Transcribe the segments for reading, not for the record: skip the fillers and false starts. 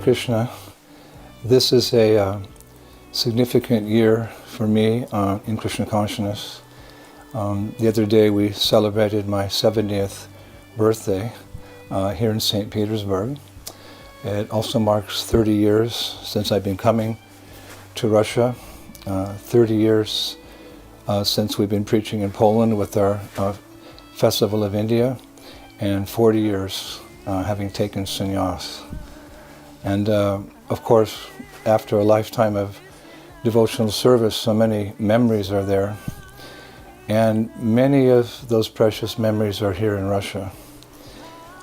Krishna. This is a significant year for me in Krishna consciousness. The other day we celebrated my 70th birthday here in St. Petersburg. It also marks 30 years since I've been coming to Russia, 30 years since we've been preaching in Poland with our Festival of India, and 40 years having taken sannyas. And of course, after a lifetime of devotional service, so many memories are there. And many of those precious memories are here in Russia.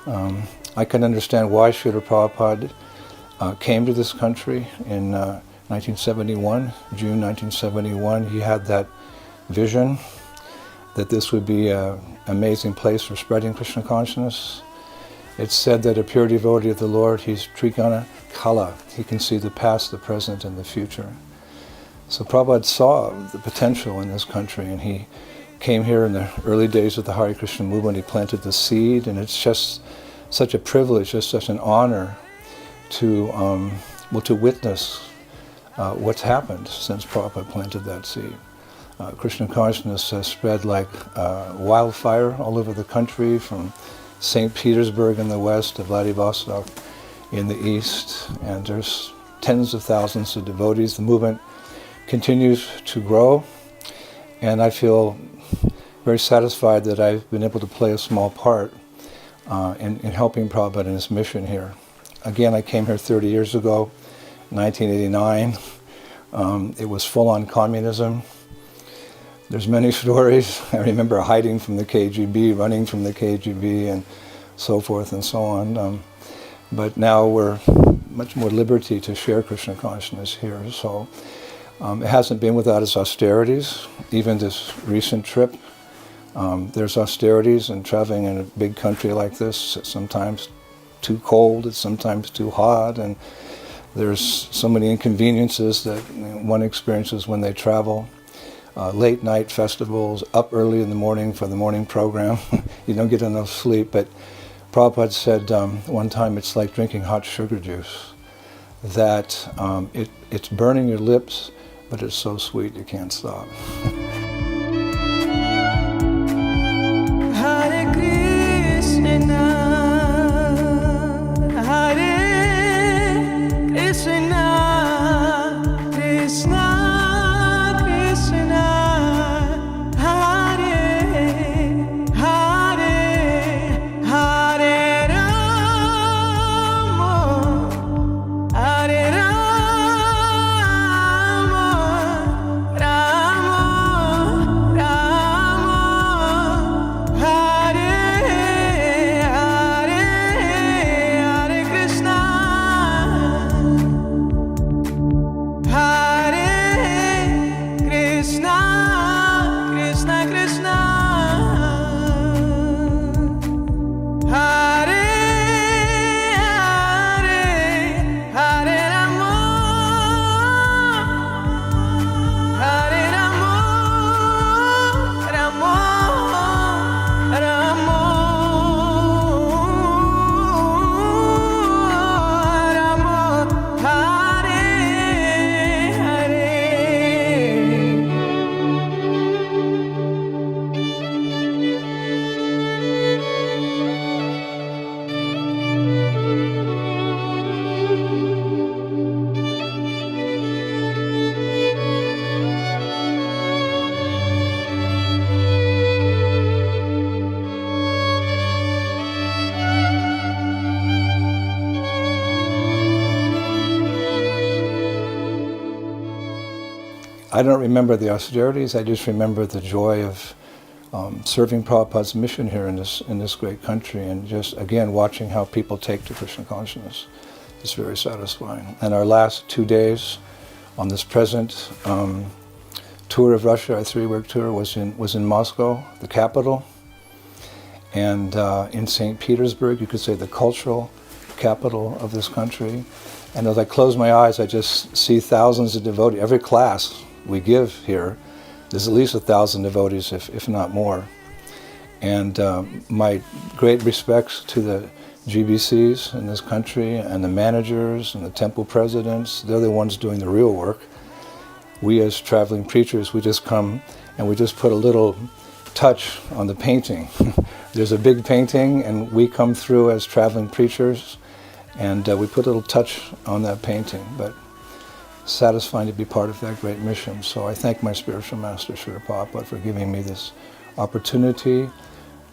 I can understand why Srila Prabhupada came to this country in 1971, June 1971. He had that vision that this would be an amazing place for spreading Krishna consciousness. It's said that a pure devotee of the Lord, he's Triguna Kala. He can see the past, the present, and the future. So Prabhupada saw the potential in this country, and he came here in the early days of the Hare Krishna movement. He planted the seed, and it's just such a privilege, just such an honor to to witness what's happened since Prabhupada planted that seed. Krishna consciousness has spread like wildfire all over the country, from St. Petersburg in the west to Vladivostok in the east, and there's tens of thousands of devotees. The movement continues to grow, and I feel very satisfied that I've been able to play a small part in helping Prabhupada in his mission here. Again, I came here 30 years ago, 1989. It was full-on communism. There's many stories. I remember hiding from the KGB, running from the KGB, and so forth and so on. But now we're much more liberty to share Krishna consciousness here. So it hasn't been without its austerities. Even this recent trip, there's austerities, and traveling in a big country like this, it's sometimes too cold, it's sometimes too hot, and there's so many inconveniences that one experiences when they travel. Late night festivals, up early in the morning for the morning program. You don't get enough sleep, but Prabhupada said one time it's like drinking hot sugar juice, that it's burning your lips, but it's so sweet you can't stop. Hare Krishna, Hare Krishna, Krishna I don't remember the austerities, I just remember the joy of serving Prabhupada's mission here in this great country, and just, again, watching how people take to Krishna consciousness is very satisfying. And our last 2 days on this present tour of Russia, our 3-week tour, was in Moscow, the capital, and in St. Petersburg, you could say the cultural capital of this country. And as I close my eyes, I just see thousands of devotees. Every class we give here, there's at least 1,000 devotees, if not more. And my great respects to the GBCs in this country, and the managers and the temple presidents. They're the ones doing the real work. We as traveling preachers, we just come and we just put a little touch on the painting. There's a big painting, and we come through as traveling preachers, and we put a little touch on that painting, but satisfying to be part of that great mission. So I thank my spiritual master, Srila Prabhupada, for giving me this opportunity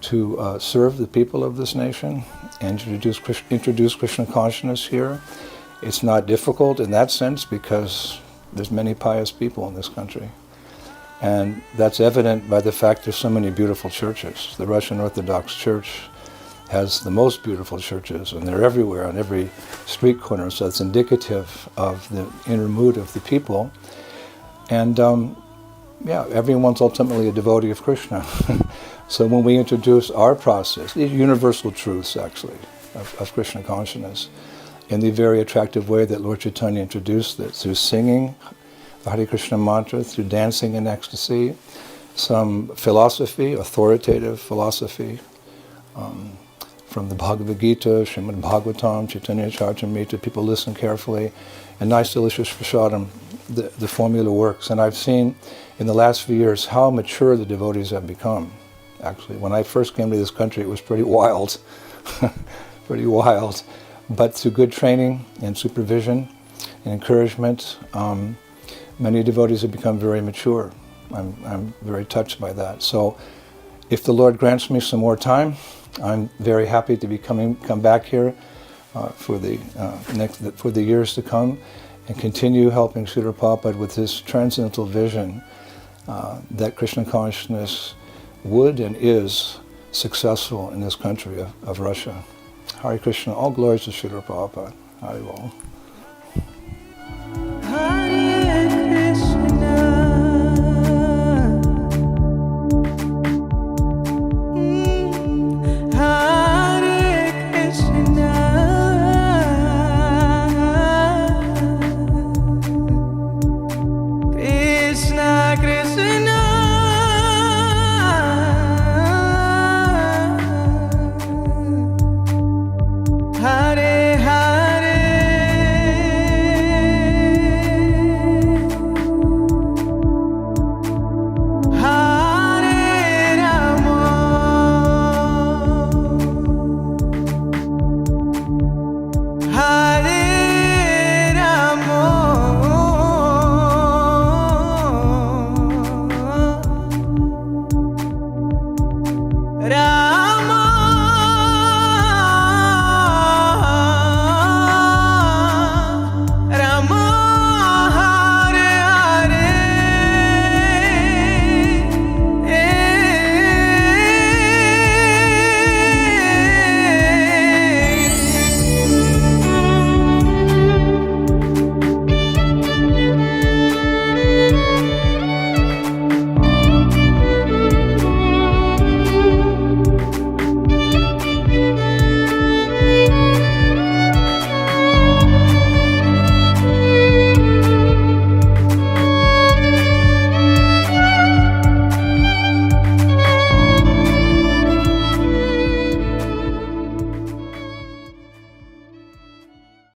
to serve the people of this nation and introduce Krishna consciousness here. It's not difficult in that sense because there's many pious people in this country. And that's evident by the fact there's so many beautiful churches. The Russian Orthodox Church has the most beautiful churches, and they're everywhere on every street corner, so it's indicative of the inner mood of the people. And everyone's ultimately a devotee of Krishna. So when we introduce our process, these universal truths actually of Krishna consciousness, in the very attractive way that Lord Chaitanya introduced it, through singing the Hare Krishna mantra, through dancing in ecstasy, some philosophy, authoritative philosophy, from the Bhagavad Gita, Srimad Bhagavatam, Chaitanya Charitamrita, people listen carefully, and nice delicious prasadam, the formula works. And I've seen in the last few years how mature the devotees have become. Actually, when I first came to this country, it was pretty wild, pretty wild. But through good training and supervision and encouragement, many devotees have become very mature. I'm very touched by that. So if the Lord grants me some more time, I'm very happy to be come back here for the years to come and continue helping Srila Prabhupada with his transcendental vision that Krishna consciousness would and is successful in this country of Russia. Hare Krishna, all glories to Srila Prabhupada. Hare Bol.